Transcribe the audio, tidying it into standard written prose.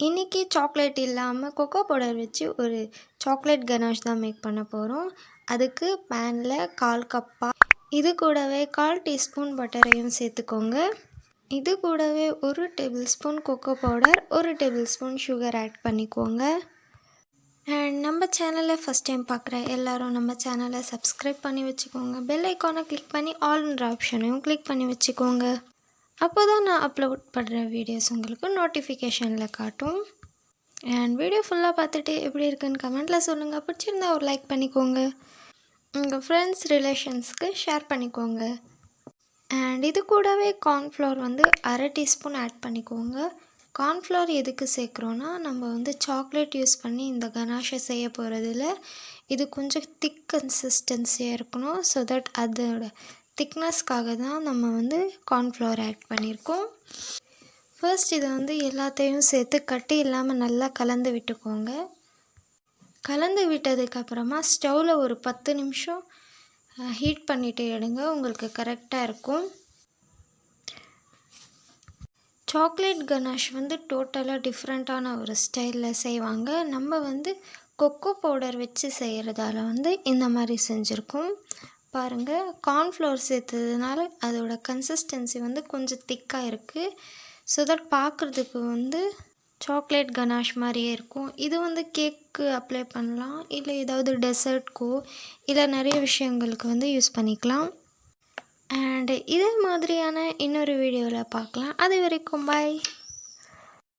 இன்றைக்கி சாக்லேட் இல்லாமல் cocoa powder வச்சு ஒரு சாக்லேட் கனாஷ் தான் மேக் பண்ண போகிறோம். அதுக்கு பேனில் 1/4 கப்பா இது கூடவே 1/4 டீஸ்பூன் பட்டரையும் சேர்த்துக்கோங்க. இது கூடவே 1 tablespoon cocoa powder, 1 tablespoon sugar add பண்ணிக்கோங்க. அண்ட் நம்ம சேனலை ஃபஸ்ட் டைம் பார்க்குற எல்லோரும் நம்ம சேனலை சப்ஸ்கிரைப் பண்ணி வச்சுக்கோங்க. பெல் ஐக்கானை கிளிக் பண்ணி ஆல்ன்ற ஆப்ஷனையும் கிளிக் பண்ணி வச்சுக்கோங்க. அப்போ தான் நான் அப்லோட் பண்ணுற வீடியோஸ் உங்களுக்கு நோட்டிஃபிகேஷனில் காட்டும். அண்ட் வீடியோ ஃபுல்லாக பார்த்துட்டு எப்படி இருக்குன்னு கமெண்ட்டில் சொல்லுங்கள். பிடிச்சிருந்தா ஒரு லைக் பண்ணிக்கோங்க. உங்கள் ஃப்ரெண்ட்ஸ் ரிலேஷன்ஸ்க்கு ஷேர் பண்ணிக்கோங்க. அண்ட் இது கூடவே கார்ன்ஃப்ளவர் 1/2 டீஸ்பூன் ஆட் பண்ணிக்கோங்க. கார்ன்ஃப்ளவர் எதுக்கு சேர்க்குறோன்னா, நம்ம சாக்லேட் யூஸ் பண்ணி இந்த கனாஷை செய்ய போகிறதில்ல. இது கொஞ்சம் திக் கன்சிஸ்டன்சியாக இருக்கணும். ஸோ தட் அதோட திக்னஸ்க்காக தான் நம்ம கார்ன்ஃப்ளவர் ஆட் பண்ணியிருக்கோம். ஃபர்ஸ்ட் இதை எல்லாத்தையும் சேர்த்து கட்டி இல்லாமல் நல்லா கலந்து விட்டுக்கோங்க. கலந்து விட்டதுக்கப்புறமா ஸ்டவ்வில் ஒரு 10 நிமிஷம் ஹீட் பண்ணிவிட்டு எடுங்க. உங்களுக்கு கரெக்டாக இருக்கும். சாக்லேட் கனாஷ் டோட்டலாக டிஃப்ரெண்ட்டான ஒரு ஸ்டைலில் செய்வாங்க. நம்ம கொக்கோ பவுடர் வச்சு செய்கிறதால இந்த மாதிரி செஞ்சுருக்கோம். பாருங்கள், கார்ன்ஃப்ளவர் சேர்த்ததுனால அதோட கன்சிஸ்டன்சி கொஞ்சம் திக்காக இருக்குது. ஸோ தட் பார்க்குறதுக்கு சாக்லேட் கனாஷ் மாதிரியே இருக்கும். இது கேக்கு அப்ளை பண்ணலாம், இல்லை ஏதாவது டெசர்ட்க்கோ இல்லை நிறைய விஷயங்களுக்கு யூஸ் பண்ணிக்கலாம். அண்ட் இதே மாதிரியான இன்னொரு வீடியோவில் பார்க்கலாம். அது வரைக்கும் பாய்.